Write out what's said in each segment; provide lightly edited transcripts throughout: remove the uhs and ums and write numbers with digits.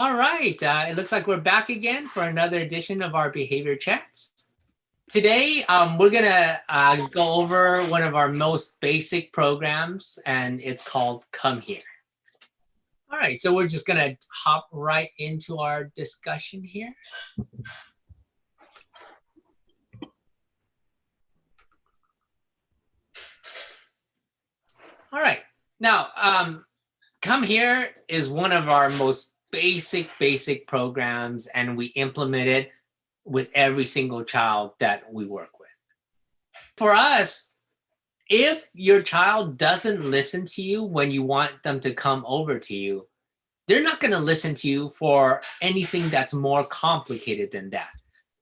All right, it looks like we're back again for another edition of our behavior chats. Today, we're gonna go over one of our most basic programs, and it's called Come Here. All right, so we're just gonna hop right into our discussion here. All right, now, Come Here is one of our most basic programs, and we implement it with every single child that we work with. For us, if your child doesn't listen to you when you want them to come over to you, they're not going to listen to you for anything that's more complicated than that,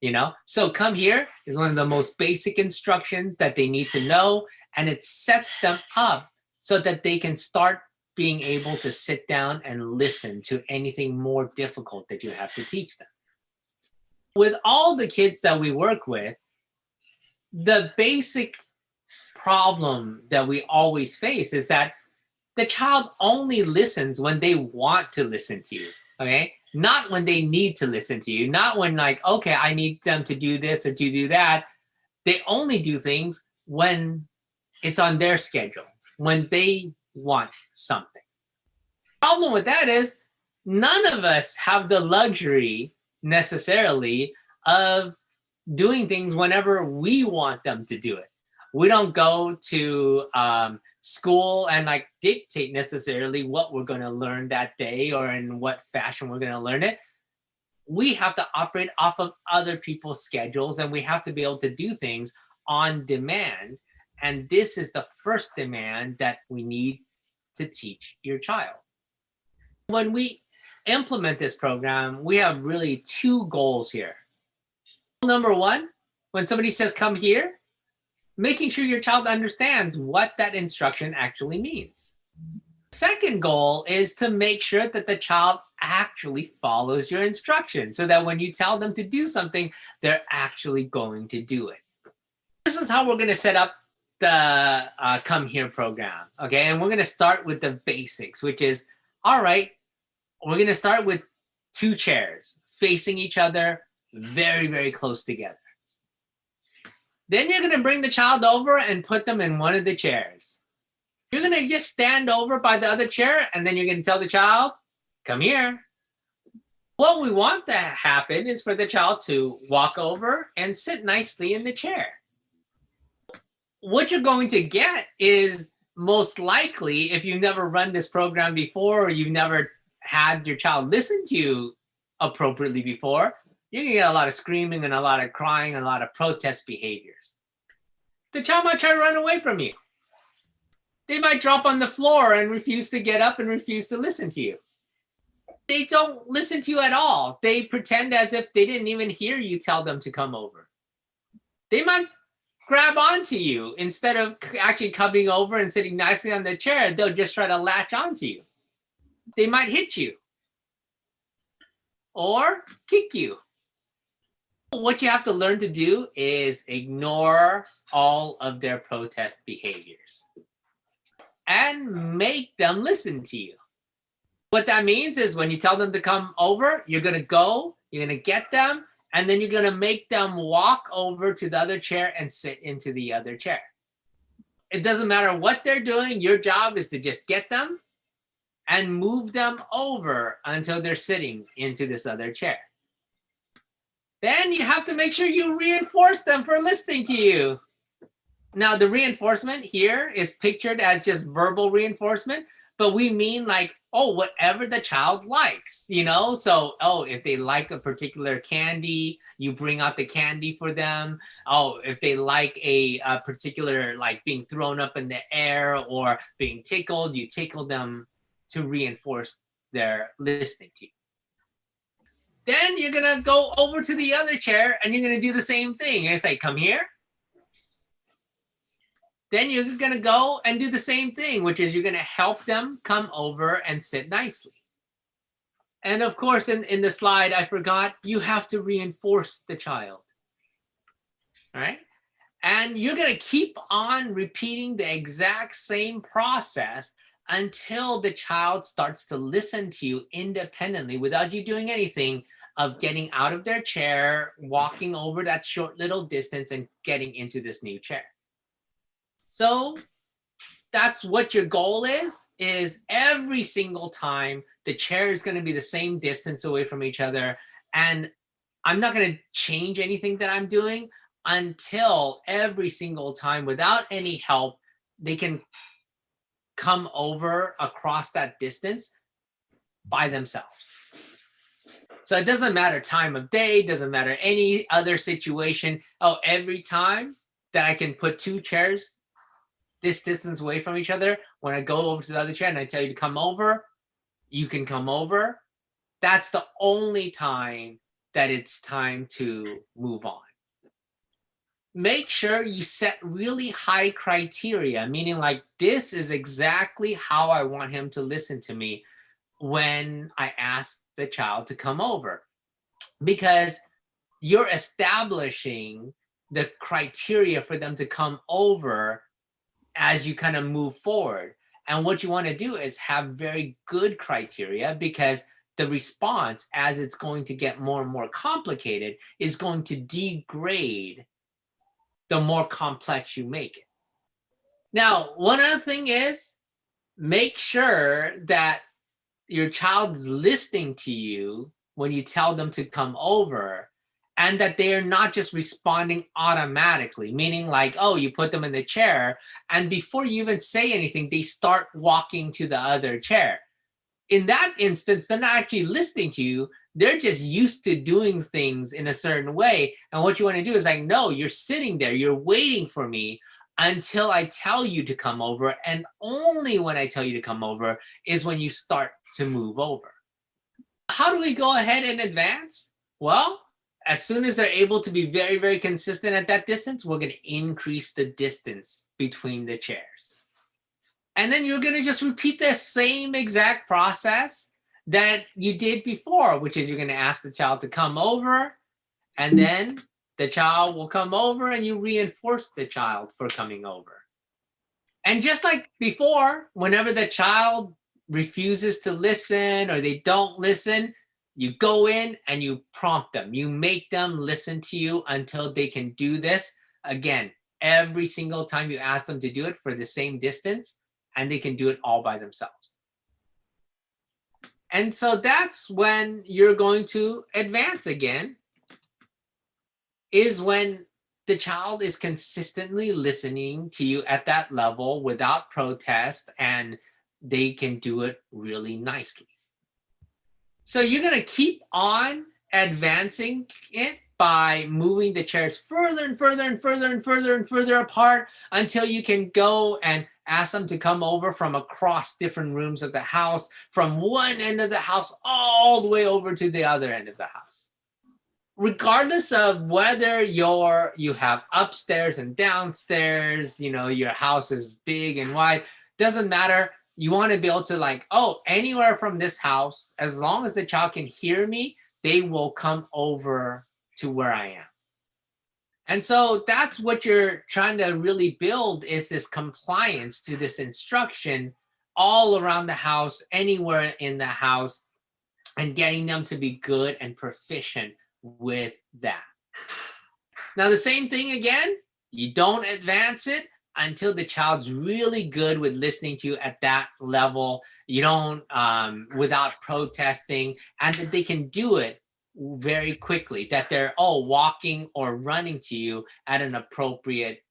you know? So Come Here is one of the most basic instructions that they need to know, and it sets them up so that they can start being able to sit down and listen to anything more difficult that you have to teach them. With all the kids that we work with, the basic problem that we always face is that the child only listens when they want to listen to you, okay? Not when they need to listen to you, not when like, okay, I need them to do this or to do that. They only do things when it's on their schedule, when they want something. The problem with that is none of us have the luxury necessarily of doing things whenever we want them to do it. We don't go to school and like dictate necessarily what we're going to learn that day or in what fashion we're going to learn it. We have to operate off of other people's schedules, and we have to be able to do things on demand. And this is the first demand that we need to teach your child. When we implement this program, we have really two goals here. Number one, when somebody says come here, making sure your child understands what that instruction actually means. Second goal is to make sure that the child actually follows your instructions so that when you tell them to do something, they're actually going to do it. This is how we're going to set up the Come Here program, okay? And we're going to start with the basics, which is, all right, we're going to start with two chairs facing each other, very, very close together. Then you're going to bring the child over and put them in one of the chairs. You're going to just stand over by the other chair, and then you're going to tell the child, come here. What we want to happen is for the child to walk over and sit nicely in the chair. What you're going to get is most likely, if you've never run this program before or you've never had your child listen to you appropriately before, you're going to get a lot of screaming and a lot of crying and a lot of protest behaviors. The child might try to run away from you. They might drop on the floor and refuse to get up and refuse to listen to you. They don't listen to you at all. They pretend as if they didn't even hear you tell them to come over. They might grab onto you instead of actually coming over and sitting nicely on the chair. They'll just try to latch onto you. They might hit you or kick you. What you have to learn to do is ignore all of their protest behaviors and make them listen to you. What that means is when you tell them to come over, you're going to go, you're going to get them, and then you're going to make them walk over to the other chair and sit into the other chair. It doesn't matter what they're doing. Your job is to just get them and move them over until they're sitting into this other chair. Then you have to make sure you reinforce them for listening to you. Now, the reinforcement here is pictured as just verbal reinforcement, but we mean like, oh, whatever the child likes, you know? So, oh, if they like a particular candy, you bring out the candy for them. Oh, if they like a particular, like being thrown up in the air or being tickled, you tickle them to reinforce their listening to you. Then you're going to go over to the other chair and you're going to do the same thing. You're going to say, come here. Then you're going to go and do the same thing, which is you're going to help them come over and sit nicely. And of course, in the slide, I forgot, you have to reinforce the child. All right? And you're going to keep on repeating the exact same process until the child starts to listen to you independently without you doing anything, of getting out of their chair, walking over that short little distance and getting into this new chair. So that's what your goal is every single time the chair is going to be the same distance away from each other. And I'm not going to change anything that I'm doing until every single time, without any help, they can come over across that distance by themselves. So it doesn't matter time of day, doesn't matter any other situation. Oh, every time that I can put two chairs this distance away from each other, when I go over to the other chair and I tell you to come over, you can come over. That's the only time that it's time to move on. Make sure you set really high criteria, meaning like, this is exactly how I want him to listen to me when I ask the child to come over, because you're establishing the criteria for them to come over as you kind of move forward. And what you want to do is have very good criteria, because the response, as it's going to get more and more complicated, is going to degrade the more complex you make it. Now, one other thing is, make sure that your child is listening to you when you tell them to come over, and that they are not just responding automatically, meaning like, oh, you put them in the chair, and before you even say anything, they start walking to the other chair. In that instance, they're not actually listening to you. They're just used to doing things in a certain way. And what you want to do is like, no, you're sitting there, you're waiting for me until I tell you to come over. And only when I tell you to come over is when you start to move over. How do we go ahead and advance? Well, as soon as they're able to be very, very consistent at that distance, we're going to increase the distance between the chairs. And then you're going to just repeat the same exact process that you did before, which is you're going to ask the child to come over, and then the child will come over and you reinforce the child for coming over. And just like before, whenever the child refuses to listen or they don't listen, you go in and you prompt them. You make them listen to you until they can do this. Again, every single time you ask them to do it for the same distance, and they can do it all by themselves. And so that's when you're going to advance again, is when the child is consistently listening to you at that level without protest, and they can do it really nicely. So you're going to keep on advancing it by moving the chairs further and further and further and further and further apart until you can go and ask them to come over from across different rooms of the house, from one end of the house all the way over to the other end of the house. Regardless of whether you have upstairs and downstairs, your house is big and wide, doesn't matter. You want to be able to like, oh, anywhere from this house, as long as the child can hear me, they will come over to where I am. And so that's what you're trying to really build, is this compliance to this instruction all around the house, anywhere in the house, and getting them to be good and proficient with that. Now, the same thing again, you don't advance it until the child's really good with listening to you at that level. You don't, without protesting, and that they can do it very quickly, that they're walking or running to you at an appropriate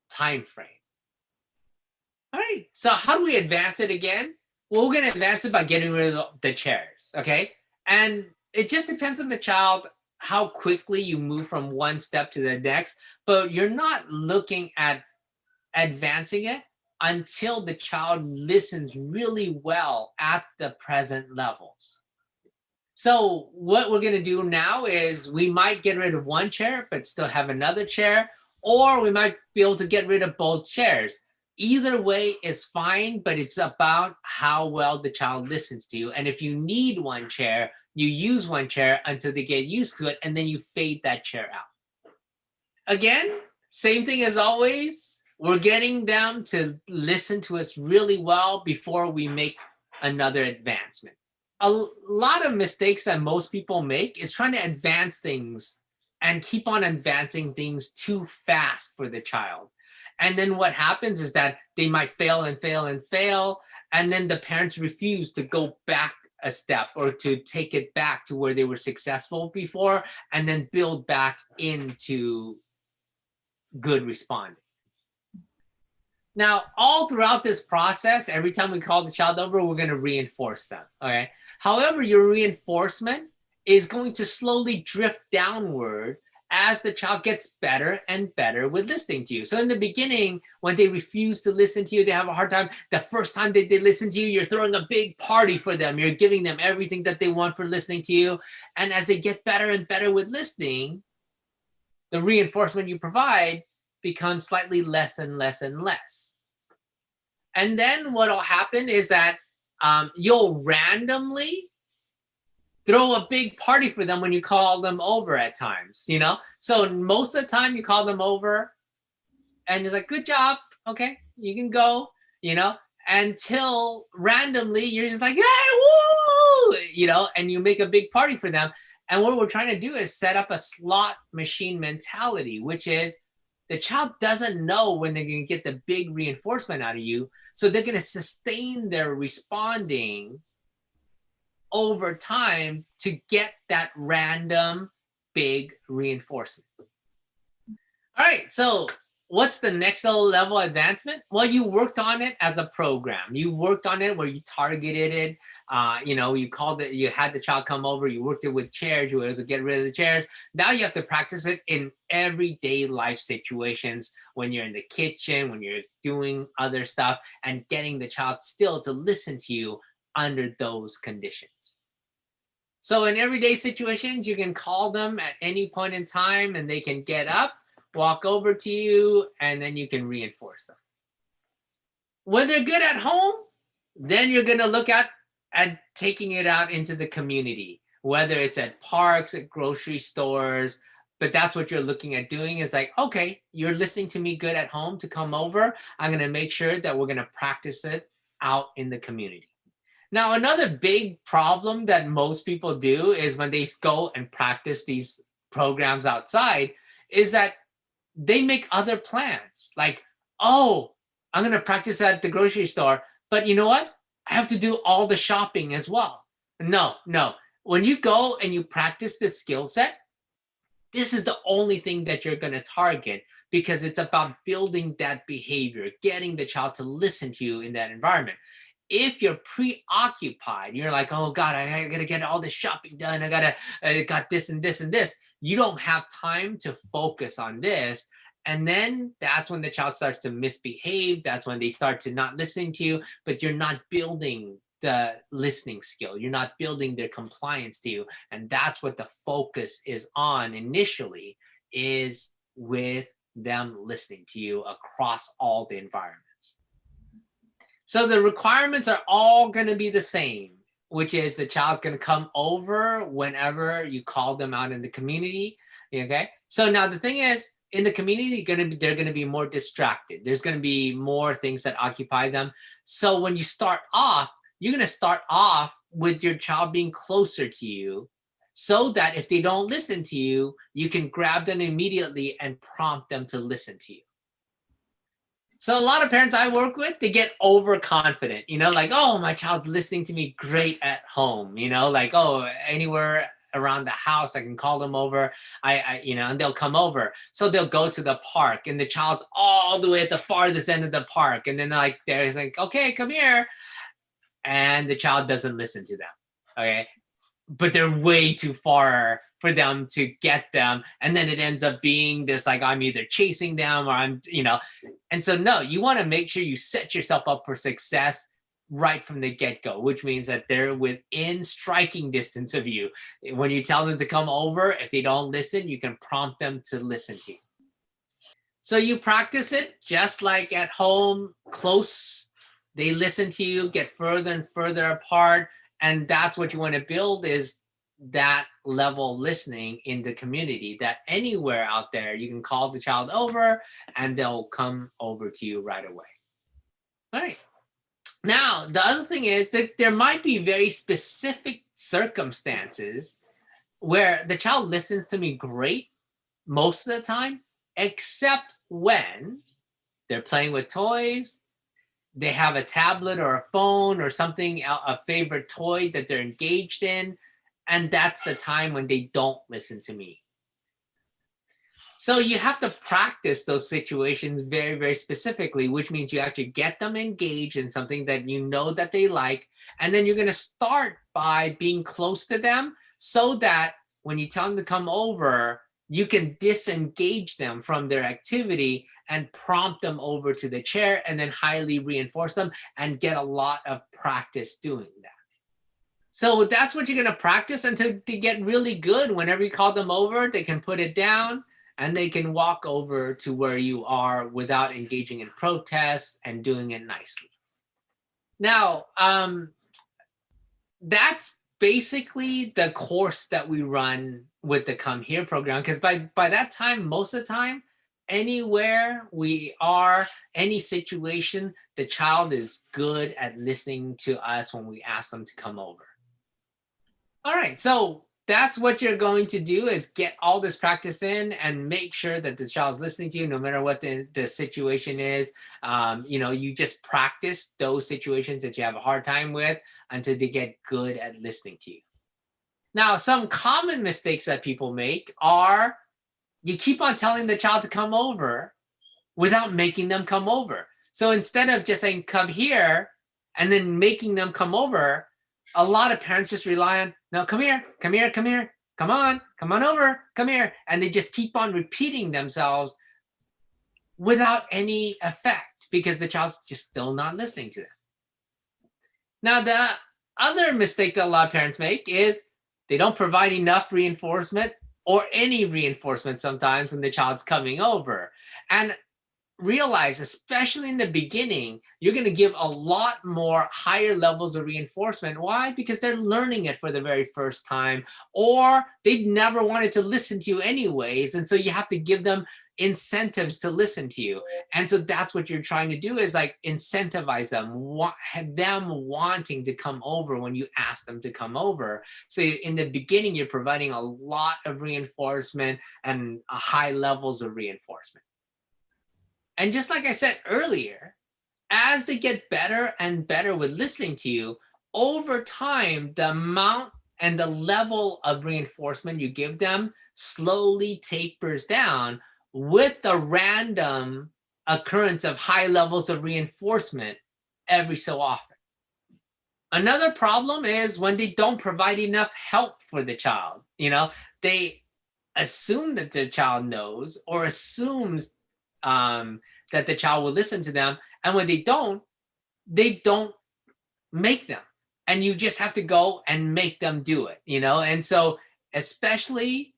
time frame. All right, so how do we advance it again? Well, we're going to advance it by getting rid of the chairs, okay? And it just depends on the child how quickly you move from one step to the next, but you're not looking at advancing it until the child listens really well at the present levels. So what we're going to do now is we might get rid of one chair but still have another chair, or we might be able to get rid of both chairs. Either way is fine, but it's about how well the child listens to you. And if you need one chair, you use one chair until they get used to it, and then you fade that chair out. Again, same thing as always. we're getting them to listen to us really well before we make another advancement. A lot of mistakes that most people make is trying to advance things and keep on advancing things too fast for the child. And then what happens is that they might fail and fail and fail. And then the parents refuse to go back a step or to take it back to where they were successful before and then build back into good responding. Now, all throughout this process, every time we call the child over, we're going to reinforce them. Okay. However, your reinforcement is going to slowly drift downward as the child gets better and better with listening to you. So in the beginning, when they refuse to listen to you, they have a hard time. The first time they did listen to you, you're throwing a big party for them. You're giving them everything that they want for listening to you. And as they get better and better with listening, the reinforcement you provide becomes slightly less and less and less. And then what will happen is that you'll randomly throw a big party for them when you call them over at times, you know? So most of the time you call them over and you're like, good job. Okay, you can go, you know, until randomly you're just like, hey, woo, you know, and you make a big party for them. And what we're trying to do is set up a slot machine mentality, which is the child doesn't know when they're going to get the big reinforcement out of you. So they're going to sustain their responding over time to get that random big reinforcement. All right, so what's the next level advancement? Well, you worked on it as a program. You worked on it where you targeted it. You know, you called it, you had the child come over, you worked it with chairs, you were able to get rid of the chairs. Now you have to practice it in everyday life situations when you're in the kitchen, when you're doing other stuff, and getting the child still to listen to you under those conditions. So in everyday situations, you can call them at any point in time and they can get up, walk over to you, and then you can reinforce them. When they're good at home, then you're going to look at taking it out into the community, whether it's at parks, at grocery stores, but that's what you're looking at doing is like, okay, you're listening to me good at home to come over. I'm going to make sure that we're going to practice it out in the community. Now, another big problem that most people do is when they go and practice these programs outside is that they make other plans. Like, oh, I'm going to practice at the grocery store, but you know what? I have to do all the shopping as well. No. When you go and you practice this skill set, this is the only thing that you're going to target because it's about building that behavior, getting the child to listen to you in that environment. If you're preoccupied, you're like, oh God, I gotta get all this shopping done. I got this and this and this. You don't have time to focus on this. And then that's when the child starts to misbehave. That's when they start to not listening to you, but you're not building the listening skill. You're not building their compliance to you. And that's what the focus is on initially, is with them listening to you across all the environments. So the requirements are all going to be the same, which is the child's going to come over whenever you call them out in the community. Okay. So now the thing is, in the community, they're going to be more distracted. There's going to be more things that occupy them. So when you start off, you're going to start off with your child being closer to you so that if they don't listen to you, you can grab them immediately and prompt them to listen to you. So a lot of parents I work with, they get overconfident, you know, like, oh, my child's listening to me great at home, you know, like, oh, anywhere around the house, I can call them over, you know, and they'll come over. So they'll go to the park and the child's all the way at the farthest end of the park. And then they're like, okay, come here. And the child doesn't listen to them. Okay. But they're way too far for them to get them. And then it ends up being this, like, I'm either chasing them or I'm, you know, and so no, you want to make sure you set yourself up for success right from the get-go, which means that they're within striking distance of you. When you tell them to come over, if they don't listen, you can prompt them to listen to you. So you practice it just like at home, close. They listen to you, get further and further apart. And that's what you want to build, is that level listening in the community, that anywhere out there you can call the child over and they'll come over to you right away. All right. Now, the other thing is that there might be very specific circumstances where the child listens to me great most of the time, except when they're playing with toys, they have a tablet or a phone or something, a favorite toy that they're engaged in, and that's the time when they don't listen to me. So you have to practice those situations very, very specifically, which means you actually get them engaged in something that you know that they like, and then you're going to start by being close to them so that when you tell them to come over, you can disengage them from their activity and prompt them over to the chair and then highly reinforce them and get a lot of practice doing that. So that's what you're going to practice until they get really good. Whenever you call them over, they can put it down and they can walk over to where you are without engaging in protest and doing it nicely. Now, that's basically the course that we run with the Come Here program, because by that time, most of the time, anywhere we are, any situation, the child is good at listening to us when we ask them to come over. All right, so that's what you're going to do, is get all this practice in and make sure that the child's listening to you no matter what the situation is. You just practice those situations that you have a hard time with until they get good at listening to you. Now, some common mistakes that people make are you keep on telling the child to come over without making them come over. So instead of just saying, come here, and then making them come over, a lot of parents just rely on, no, come here, come here, come here, come on over, come here. And they just keep on repeating themselves without any effect because the child's just still not listening to them. Now, the other mistake that a lot of parents make is they don't provide enough reinforcement or any reinforcement sometimes when the child's coming over. And realize, especially in the beginning, you're going to give a lot more higher levels of reinforcement. Why? Because they're learning it for the very first time, or they've never wanted to listen to you anyways. And so you have to give them incentives to listen to you. And so that's what you're trying to do, is like incentivize them, wanting to come over when you ask them to come over. So in the beginning, you're providing a lot of reinforcement and high levels of reinforcement. And just like I said earlier, as they get better and better with listening to you, over time, the amount and the level of reinforcement you give them slowly tapers down with the random occurrence of high levels of reinforcement every so often. Another problem is when they don't provide enough help for the child. They assume that the child knows or assumes that the child will listen to them. And when they don't make them. And you just have to go and make them do it, And so especially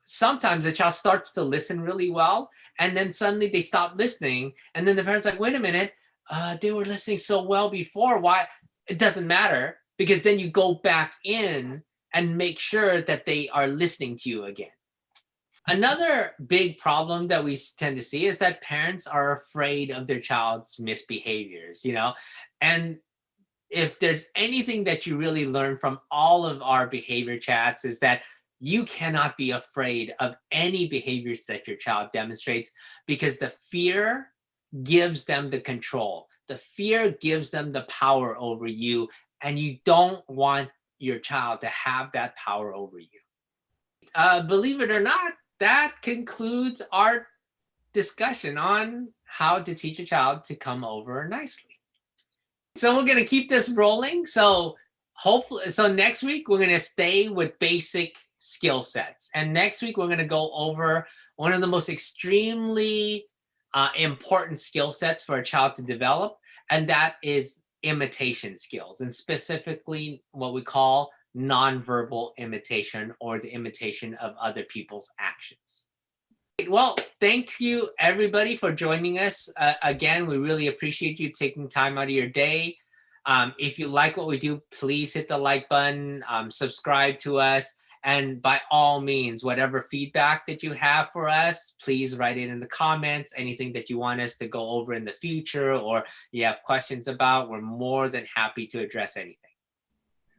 sometimes the child starts to listen really well, and then suddenly they stop listening. And then the parent's like, wait a minute, they were listening so well before. Why? It doesn't matter, because then you go back in and make sure that they are listening to you again. Another big problem that we tend to see is that parents are afraid of their child's misbehaviors, and if there's anything that you really learn from all of our behavior chats is that you cannot be afraid of any behaviors that your child demonstrates, because the fear gives them the control. The fear gives them the power over you, and you don't want your child to have that power over you. Believe it or not, that concludes our discussion on how to teach a child to come over nicely. So we're going to keep this rolling. So next week, we're going to stay with basic skill sets. And next week, we're going to go over one of the most extremely important skill sets for a child to develop, and that is imitation skills, and specifically what we call nonverbal imitation, or the imitation of other people's actions. Well, thank you everybody for joining us. Again, we really appreciate you taking time out of your day. If you like what we do, please hit the like button, subscribe to us, and by all means, whatever feedback that you have for us, please write it in the comments. Anything that you want us to go over in the future or you have questions about, we're more than happy to address anything.